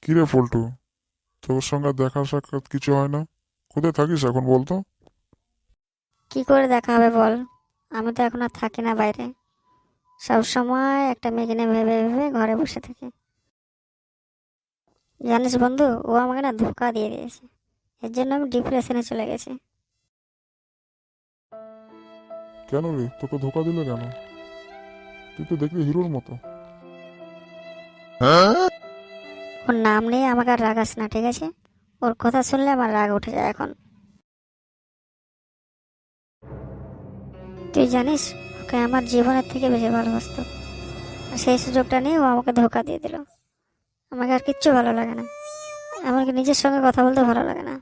কিরে পল্টু, তোর সঙ্গে দেখা সাক্ষাৎ কিছু হয় না? কোথায় থাকিস এখন বলতো? কি করে দেখা হবে বল? আমি তো এখন আর থাকি না বাইরে। সব সময় একটা মেয়ে নিয়ে ভেবে ভেবে ঘরে বসে থাকি। জানিস বন্ধু, ও আমাকে না ধোকা দিয়ে দিয়েছে। এর জন্য আমি ডিপ্রেশনে চলে গেছি। কেন রে, তোকে ধোকা দিল কেন? তুই তো দেখবি হিরোর মতো। ওর নাম নিয়ে আমাকে আর রাগাস না, ঠিক আছে? ওর কথা শুনলে আমার রাগ উঠে যায় এখন। তুই জানিস, ওকে আমার জীবনের থেকে বেশি ভালোবাসতো। আর সেই সুযোগটা নিয়ে ও আমাকে ধোকা দিয়ে দিল। আমাকে আর কিচ্ছু ভালো লাগে না। এমনকি নিজের সঙ্গে কথা বলতে ভালো লাগে না।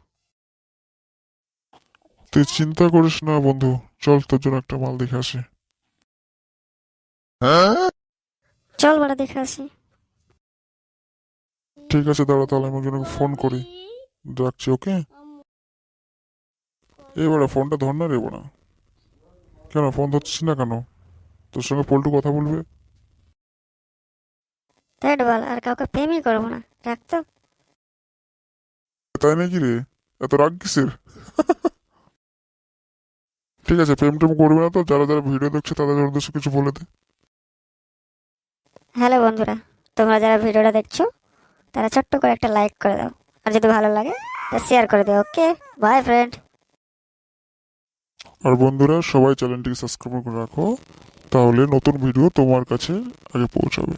তুই চিন্তা করিস না বন্ধু, চল তোর জন্য একটা মাল দেখে আসি। চল বড় দেখে আসি। ঠিক আছে, দাঁড়া, তাহলে আমি একজনকে ফোন করি। রাখছি, ওকে? এবারে ফোনটা ধর না রে বোনা। কেন ফোন ধরছিস না কেন? তোর সঙ্গে পল্টু কথা বলবে। তাই বল, আর কাউকে প্রেমই করবো না, রাখতো। তাই নাকি রে? এত রাগ কিসের? ঠিক আছে, প্রেম টেম করবে না তো। যারা যারা ভিডিও দেখছে তাদের উদ্দেশ্যে কিছু বলে দে। হ্যালো বন্ধুরা, তোমরা যারা ভিডিওটা দেখছো তারা ছোট্ট করে একটা লাইক করে দাও। আর যদি ভালো লাগে তা শেয়ার করে দিও। ওকে, বাই ফ্রেন্ড। আর বন্ধুরা, সবাই চ্যানেলটিকে সাবস্ক্রাইব করে রাখো, তাহলে নতুন ভিডিও তোমার কাছে আগে পৌঁছাবে।